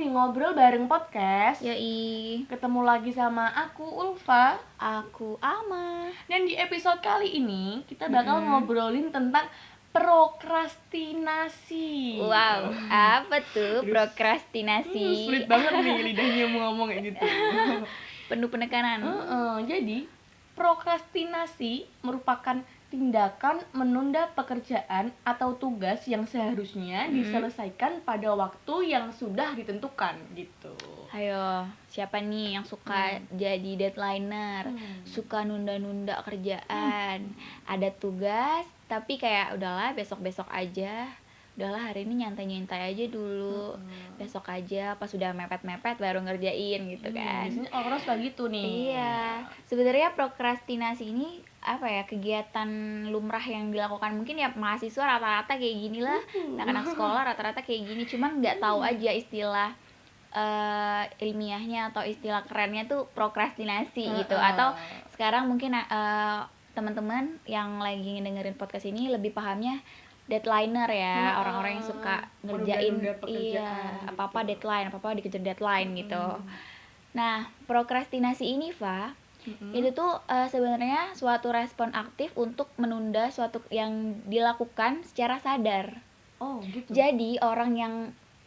nih ngobrol bareng podcast. Yoi, Ketemu lagi sama aku Ulfa. aku Ama. Dan di episode kali ini kita bakal ngobrolin tentang prokrastinasi. Wow, apa tuh prokrastinasi? Sulit banget nih lidahnya mau ngomong kayak gitu. Penuh penekanan. Jadi prokrastinasi merupakan tindakan menunda pekerjaan atau tugas yang seharusnya diselesaikan pada waktu yang sudah ditentukan gitu. Ayo, siapa nih yang suka jadi deadlineer? Suka nunda-nunda kerjaan? Ada tugas, tapi kayak udahlah besok-besok aja. Udahlah hari ini nyantai-nyantai aja dulu. Besok aja pas sudah mepet-mepet baru ngerjain gitu kan. Biasanya orang suka gitu nih. Iya, sebenarnya prokrastinasi ini apa ya, kegiatan lumrah yang dilakukan mungkin ya mahasiswa rata-rata kayak gini lah, anak-anak sekolah rata-rata kayak gini, cuman nggak tahu aja istilah ilmiahnya atau istilah kerennya tuh prokrastinasi gitu. Atau sekarang mungkin teman-teman yang lagi dengerin podcast ini lebih pahamnya deadlineer ya, orang-orang yang suka ngerjain apa-apa deadline, apa-apa dikejar deadline gitu. Nah, prokrastinasi ini, Fa, itu tuh sebenarnya suatu respon aktif untuk menunda suatu yang dilakukan secara sadar. Oh, gitu. Jadi, orang yang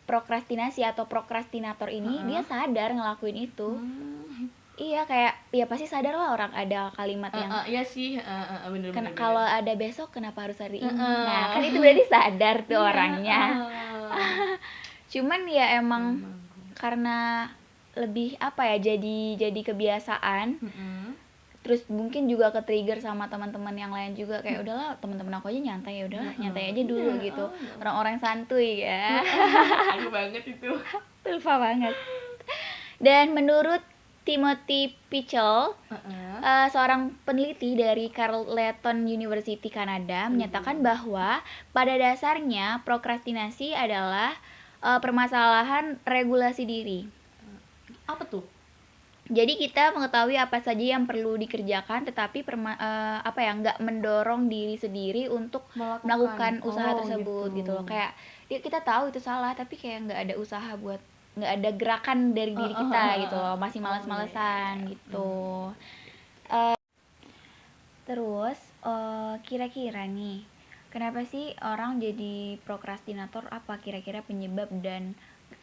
prokrastinasi atau prokrastinator ini dia sadar ngelakuin itu. Iya, kayak ya pasti sadar lah orang ada kalimat yang Iya sih, bener. kalau ada besok kenapa harus hari ini. Nah, kan itu berarti sadar tuh orangnya. Cuman ya emang karena lebih apa ya, jadi kebiasaan. Terus mungkin juga ke trigger sama teman-teman yang lain juga, kayak udahlah teman-teman aku aja nyantai, ya udahlah nyantai aja dulu gitu. Orang-orang santuy ya. Aku banget itu. Lupa banget. Dan menurut Timothy Pichel, seorang peneliti dari Carleton University Kanada, menyatakan bahwa pada dasarnya prokrastinasi adalah permasalahan regulasi diri. Apa tuh? Jadi kita mengetahui apa saja yang perlu dikerjakan, tetapi nggak mendorong diri sendiri untuk melakukan usaha tersebut gitu loh. Kayak kita tahu itu salah, tapi kayak nggak ada usaha buat, nggak ada gerakan dari diri kita gitu loh, masih malas-malesan gitu. Terus kira-kira nih, kenapa sih orang jadi prokrastinator? Apa kira-kira penyebab dan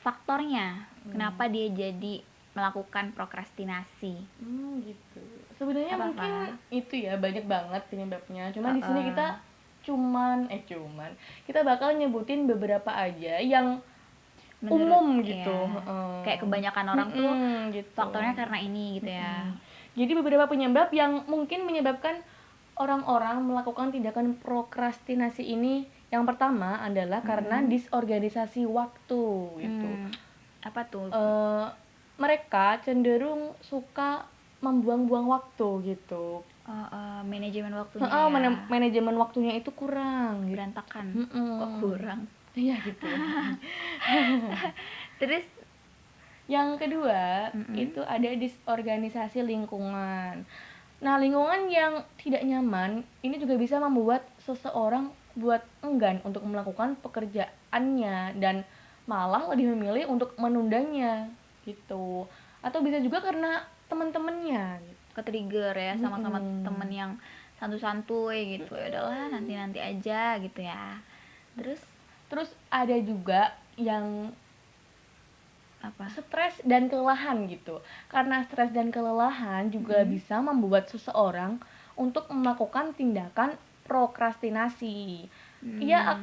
faktornya kenapa dia jadi melakukan prokrastinasi? Gitu. Sebenarnya Apa, mungkin Pak? itu ya banyak banget penyebabnya. Cuma di sini kita kita bakal nyebutin beberapa aja yang umum gitu. Kayak kebanyakan orang tuh Gitu. faktornya karena ini gitu ya. Jadi beberapa penyebab yang mungkin menyebabkan orang-orang melakukan tindakan prokrastinasi ini, yang pertama adalah karena disorganisasi waktu gitu. Apa tuh? Mereka cenderung suka membuang-buang waktu gitu. Manajemen waktunya Manajemen waktunya itu kurang gitu. berantakan. Kok kurang? Iya gitu. Terus yang kedua itu ada disorganisasi lingkungan. Nah, lingkungan yang tidak nyaman ini juga bisa membuat seseorang buat enggan untuk melakukan pekerjaannya dan malah lebih memilih untuk menundanya gitu. Atau bisa juga karena teman-temannya gitu. ke-trigger ya sama-sama temen yang santuy gitu. Ya udahlah nanti aja gitu ya. Terus ada juga yang Apa? stres dan kelelahan gitu. Karena stres dan kelelahan juga bisa membuat seseorang untuk melakukan tindakan prokrastinasi. Ia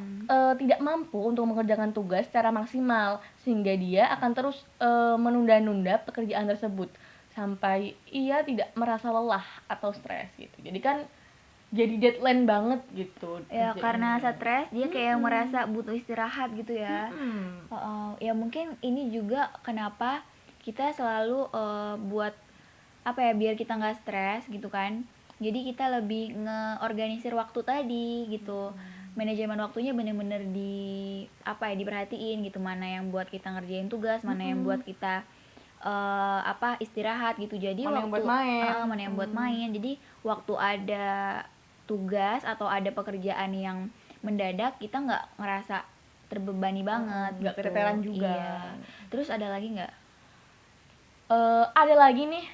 tidak mampu untuk mengerjakan tugas secara maksimal, sehingga dia akan terus menunda-nunda pekerjaan tersebut sampai ia tidak merasa lelah atau stres gitu. Jadi kan jadi deadline banget gitu. Ya karena stres dia kayak merasa butuh istirahat gitu ya. Ya mungkin ini juga kenapa kita selalu buat apa ya, biar kita nggak stres gitu kan. Jadi kita lebih ngeorganisir waktu tadi gitu. Manajemen waktunya bener-bener diperhatiin gitu, mana yang buat kita ngerjain tugas, mana yang buat kita istirahat gitu. Jadi Mana yang waktu buat main. mana yang buat main. Jadi waktu ada tugas atau ada pekerjaan yang mendadak, kita nggak ngerasa terbebani banget nggak gitu. keteteran juga. Iya. Terus ada lagi nggak? Ada lagi nih,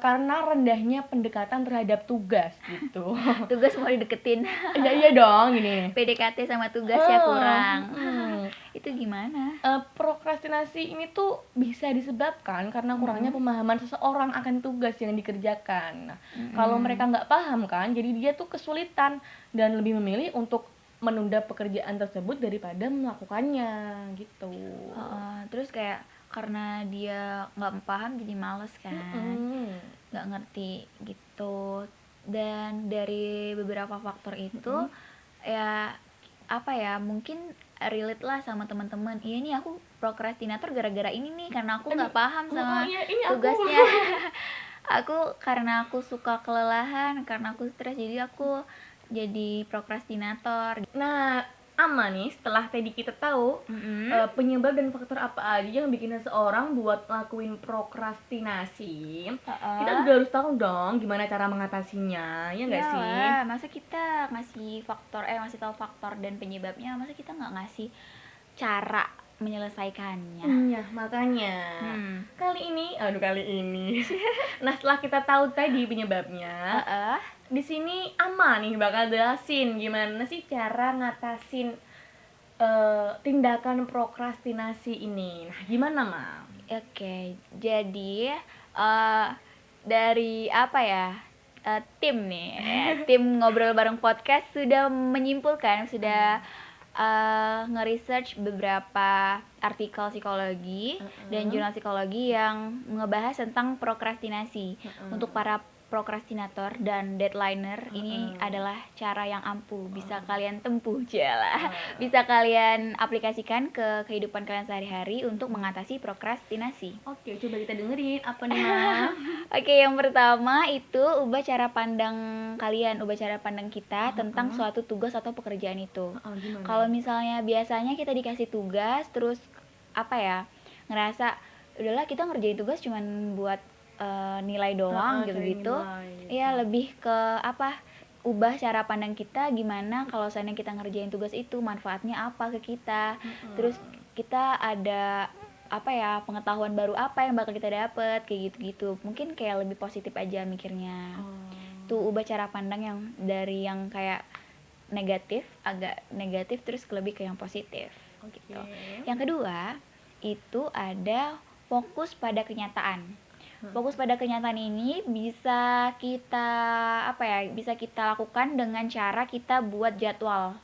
karena rendahnya pendekatan terhadap tugas gitu. Tugas mau dideketin. Iya dong gini. PDKT sama tugasnya kurang. Hmm. Itu gimana? Prokrastinasi ini tuh bisa disebabkan karena kurangnya pemahaman seseorang akan tugas yang dikerjakan. Nah, kalau mereka nggak paham kan, jadi dia tuh kesulitan dan lebih memilih untuk menunda pekerjaan tersebut daripada melakukannya gitu. Terus kayak karena dia nggak paham jadi males kan, nggak ngerti gitu. Dan dari beberapa faktor itu ya apa ya, mungkin relate lah sama teman-teman. Iya nih aku prokrastinator gara-gara ini nih, karena aku nggak paham sama tugasnya. Aku karena aku suka kelelahan, karena aku stres, jadi aku jadi prokrastinator. Nah, Ama nih, setelah tadi kita tahu penyebab dan faktor apa aja yang bikin seseorang buat lakuin prokrastinasi, kita juga harus tahu dong gimana cara mengatasinya, ya nggak sih? Masa kita ngasih tahu faktor dan penyebabnya, masa kita nggak ngasih cara menyelesaikannya? Iya, makanya kali ini nah setelah kita tahu tadi penyebabnya, di sini Ama nih bakal jelasin gimana sih cara ngatasin tindakan prokrastinasi ini. Nah, gimana, Ma? Oke, jadi dari apa ya, tim nih, tim ngobrol bareng podcast sudah menyimpulkan, sudah nge-research beberapa artikel psikologi dan jurnal psikologi yang ngebahas tentang prokrastinasi. Untuk para prokrastinator dan deadliner, ini adalah cara yang ampuh, bisa kalian tempuh, bisa kalian aplikasikan ke kehidupan kalian sehari-hari untuk mengatasi prokrastinasi. Oke, coba kita dengerin apa nih, Ma? Oke, yang pertama itu ubah cara pandang kalian, ubah cara pandang kita tentang suatu tugas atau pekerjaan itu. Kalau misalnya biasanya kita dikasih tugas terus apa ya, ngerasa udahlah kita ngerjain tugas cuman buat nilai doang gitu-gitu. Iya, lebih ke apa, ubah cara pandang kita gimana kalau seandainya kita ngerjain tugas itu manfaatnya apa ke kita. Terus kita ada apa ya, pengetahuan baru apa yang bakal kita dapet, kayak gitu-gitu. Mungkin kayak lebih positif aja mikirnya. Tuh ubah cara pandang yang dari yang kayak negatif, agak negatif terus lebih ke yang positif gitu. Yang kedua itu ada fokus pada kenyataan. Fokus pada kenyataan ini bisa kita bisa kita lakukan dengan cara kita buat jadwal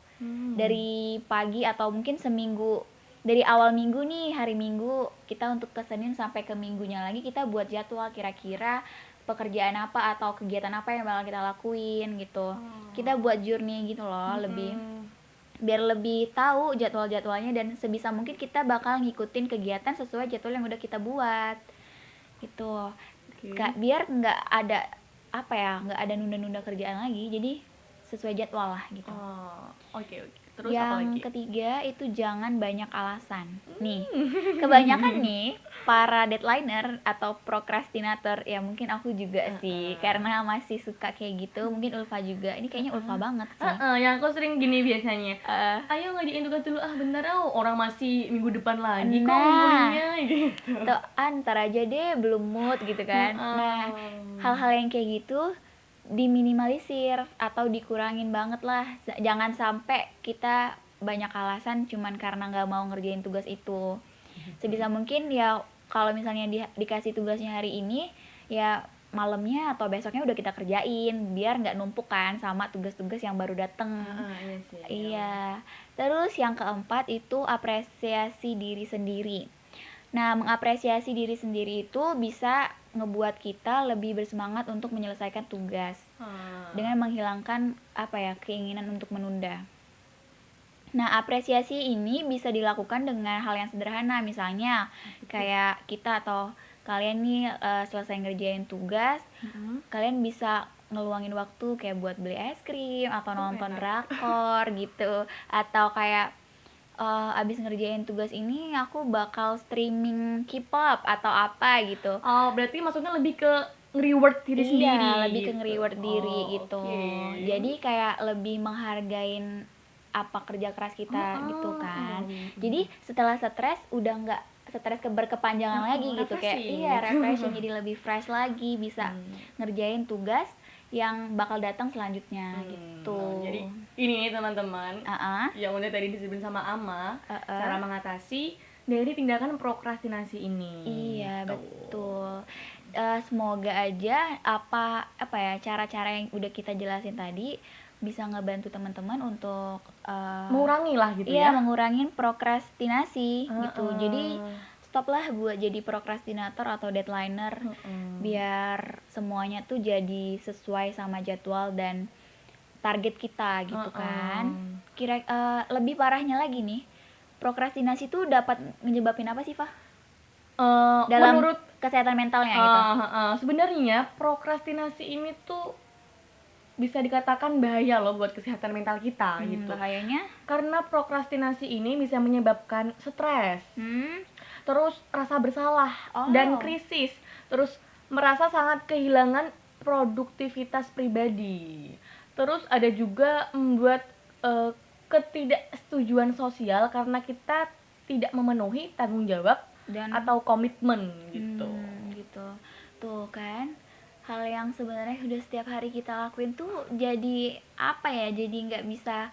dari pagi atau mungkin seminggu, dari awal minggu nih, hari Minggu kita untuk ke Senin sampai ke minggunya lagi kita buat jadwal kira-kira pekerjaan apa atau kegiatan apa yang bakal kita lakuin gitu. Kita buat journey gitu loh, lebih biar lebih tahu jadwal-jadwalnya dan sebisa mungkin kita bakal ngikutin kegiatan sesuai jadwal yang udah kita buat gitu. Biar nggak ada nggak ada nunda-nunda kerjaan lagi, jadi sesuai jadwal lah gitu. Oke. Terus yang apa lagi? Ketiga itu jangan banyak alasan. Nih, kebanyakan nih para deadliner atau prokrastinator, ya mungkin aku juga sih, karena masih suka kayak gitu. Mungkin Ulfa juga. Ini kayaknya Ulfa banget sih. Yang aku sering gini biasanya. Ayo ngerjain tugas dulu, bentar orang masih minggu depan lagi kok ngumpulnya gitu. Tuh, ntar aja deh, belum mood gitu kan. Nah, hal-hal yang kayak gitu diminimalisir atau dikurangin banget lah. Jangan sampai kita banyak alasan cuman karena nggak mau ngerjain tugas itu. Sebisa mungkin ya kalau misalnya dikasih tugasnya hari ini, ya malamnya atau besoknya udah kita kerjain biar nggak numpuk kan sama tugas-tugas yang baru dateng. Iya. Terus yang keempat itu apresiasi diri sendiri. Nah, mengapresiasi diri sendiri itu bisa ngebuat kita lebih bersemangat untuk menyelesaikan tugas dengan menghilangkan keinginan untuk menunda. Nah, apresiasi ini bisa dilakukan dengan hal yang sederhana, misalnya kayak kita atau kalian nih selesai ngerjain tugas, kalian bisa ngeluangin waktu kayak buat beli es krim atau nonton drakor gitu, atau kayak abis ngerjain tugas ini aku bakal streaming K-pop atau apa gitu. Berarti maksudnya lebih ke nge-reward diri sendiri. Lebih ke nge-reward diri gitu. Jadi kayak lebih menghargain apa kerja keras kita gitu kan. Jadi setelah stres udah nggak stres berkepanjangan lagi gitu, kayak refreshing, jadi lebih fresh lagi, bisa ngerjain tugas yang bakal datang selanjutnya gitu. Jadi ini nih teman-teman yang udah tadi disebutin sama Ama, cara mengatasi dari tindakan prokrastinasi ini. Iya betul. Semoga aja apa ya cara-cara yang udah kita jelasin tadi bisa ngebantu teman-teman untuk mengurangi lah gitu ya. Iya, mengurangi prokrastinasi gitu. Jadi stoplah buat jadi prokrastinator atau deadliner, biar semuanya tuh jadi sesuai sama jadwal dan target kita gitu kan. Lebih parahnya lagi nih, prokrastinasi tuh dapat menyebabin apa sih, Fah? Dalam menurut kesehatan mentalnya gitu. Sebenarnya prokrastinasi ini tuh bisa dikatakan bahaya loh buat kesehatan mental kita gitu. Bahayanya? Karena prokrastinasi ini bisa menyebabkan stres, terus rasa bersalah dan krisis, terus merasa sangat kehilangan produktivitas pribadi. Terus ada juga membuat ketidaksetujuan sosial karena kita tidak memenuhi tanggung jawab dan atau komitmen gitu. Gitu. Tuh kan, hal yang sebenarnya udah setiap hari kita lakuin tuh jadi apa ya? Jadi nggak bisa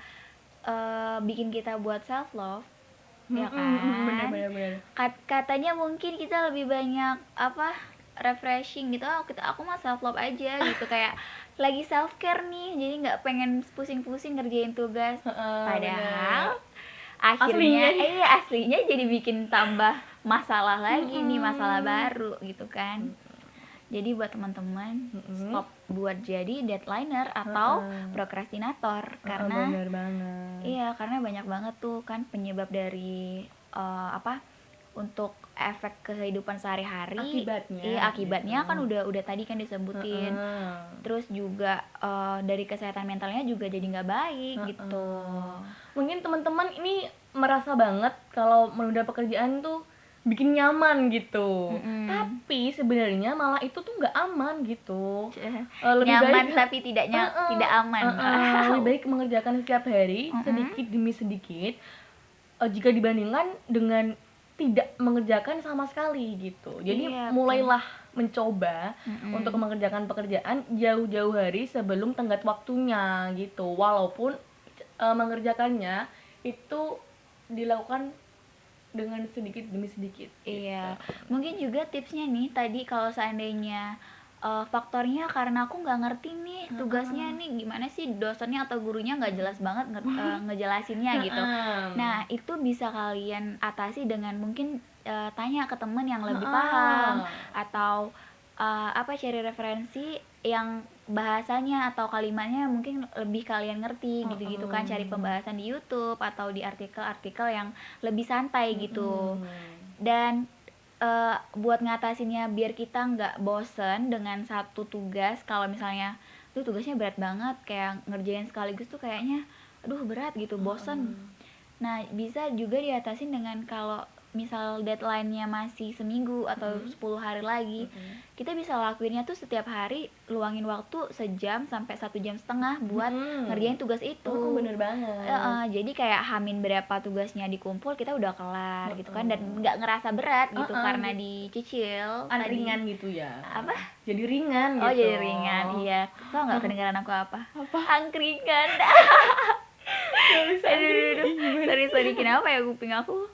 bikin kita buat self love, ya kan? Bener. Katanya mungkin kita lebih banyak refreshing gitu. Aku mah self love aja gitu, kayak lagi self care nih, jadi nggak pengen pusing-pusing ngerjain tugas. Padahal akhirnya aslinya jadi bikin tambah masalah lagi nih, masalah baru gitu kan. Jadi buat teman-teman stop buat jadi deadliner atau prokrastinator, karena bener banget. Iya, karena banyak banget tuh kan penyebab dari untuk efek kehidupan sehari-hari. Akibatnya kan udah tadi kan disebutin. Terus juga dari kesehatan mentalnya juga jadi nggak baik gitu. Mungkin teman-teman ini merasa banget kalau menunda pekerjaan tuh bikin nyaman gitu. Tapi sebenarnya malah itu tuh nggak aman gitu. Lebih nyaman baik, tapi tidak aman. Lebih baik mengerjakan setiap hari sedikit demi sedikit jika dibandingkan dengan tidak mengerjakan sama sekali gitu. Jadi mulailah mencoba untuk mengerjakan pekerjaan jauh-jauh hari sebelum tenggat waktunya gitu. Walaupun mengerjakannya itu dilakukan dengan sedikit demi sedikit. Iya. Mungkin juga tipsnya nih tadi, kalau seandainya faktornya karena aku nggak ngerti nih tugasnya nih gimana sih, dosennya atau gurunya nggak jelas banget ngejelasinnya gitu. Nah itu bisa kalian atasi dengan mungkin tanya ke temen yang lebih paham, atau cari referensi yang bahasanya atau kalimatnya mungkin lebih kalian ngerti gitu kan. Cari pembahasan di YouTube atau di artikel-artikel yang lebih santai gitu. Dan buat ngatasinnya biar kita nggak bosen dengan satu tugas. Kalau misalnya tuh tugasnya berat banget, kayak ngerjain sekaligus tuh kayaknya aduh berat gitu, bosen. Nah bisa juga diatasin dengan kalau misal deadline-nya masih seminggu atau 10 hari lagi, kita bisa lakuinnya tuh setiap hari, luangin waktu sejam sampai 1,5 jam buat ngerjain tugas itu. Bener banget. Jadi kayak hamin berapa tugasnya dikumpul, kita udah kelar gitu kan, dan nggak ngerasa berat gitu karena dicicil. Ringan gitu ya. Apa? Jadi ringan gitu. Oh jadi ringan, iya. Tau nggak kedengaran aku apa? Angkringan. Sorry, kenapa ya kuping aku?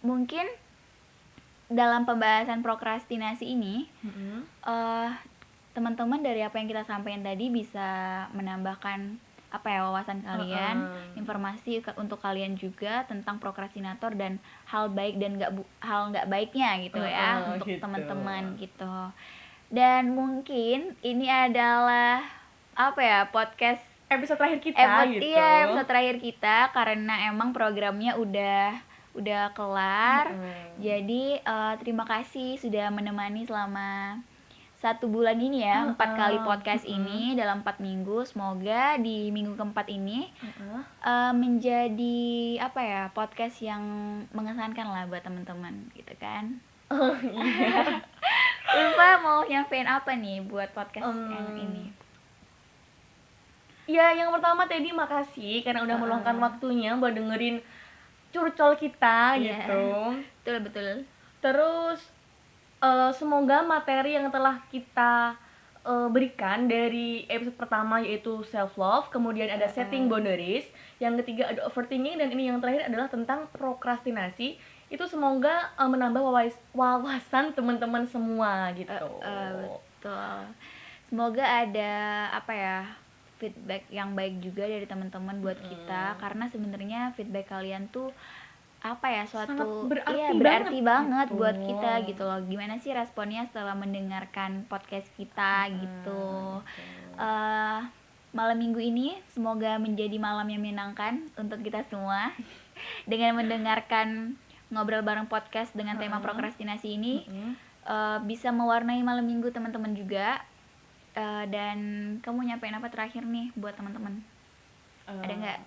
Mungkin dalam pembahasan prokrastinasi ini teman-teman dari apa yang kita sampaikan tadi bisa menambahkan wawasan kalian, informasi untuk kalian juga tentang prokrastinator dan hal baik dan hal nggak baiknya gitu ya, untuk gitu. Teman-teman gitu. Dan mungkin ini adalah podcast episode terakhir kita gitu. Iya, episode terakhir kita karena emang programnya udah kelar. Jadi terima kasih sudah menemani selama 1 bulan ini ya, 4 kali podcast ini dalam 4 minggu. Semoga di minggu keempat ini menjadi podcast yang mengesankan lah buat teman-teman gitu kan. Iya. Lupa mau nyampein apa nih buat podcast yang ini? Ya, yang pertama Teddy makasih karena udah meluangkan waktunya buat dengerin curcol kita Iya. gitu. Betul. Terus semoga materi yang telah kita berikan dari episode pertama yaitu self love, kemudian ada setting boundaries, yang ketiga ada overthinking, dan ini yang terakhir adalah tentang prokrastinasi. Itu semoga menambah wawasan teman-teman semua gitu. Betul. Semoga ada apa ya, feedback yang baik juga dari teman-teman buat kita, karena sebenarnya feedback kalian tuh apa ya, suatu Sangat berarti banget gitu. buat kita gitu loh. Gimana sih responnya setelah mendengarkan podcast kita gitu. Malam minggu ini semoga menjadi malam yang menyenangkan untuk kita semua dengan mendengarkan ngobrol bareng podcast dengan tema prokrastinasi ini. Bisa mewarnai malam minggu teman-teman juga. Dan kamu nyampein apa terakhir nih buat teman-teman? Ada nggak?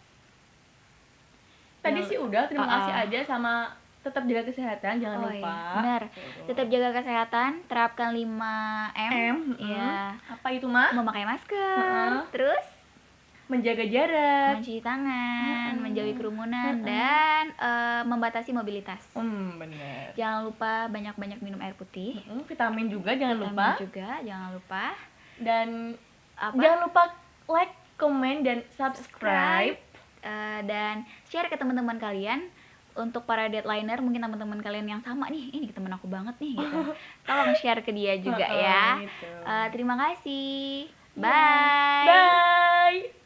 Tadi sih udah, terima kasih aja, sama tetap jaga kesehatan, jangan lupa. Iya, benar. Tetap jaga kesehatan, terapkan 5M. Ya. Apa itu, Mah? Memakai masker. Terus menjaga jarak, mencuci tangan, menjauhi kerumunan, dan membatasi mobilitas. Benar. Jangan lupa banyak-banyak minum air putih. Vitamin juga jangan lupa. Dan jangan lupa like, comment, dan subscribe. Dan share ke teman-teman kalian. Untuk para deadliner, mungkin teman-teman kalian yang sama nih, ini teman aku banget nih gitu. Tolong share ke dia juga ya. Gitu. Terima kasih. Bye.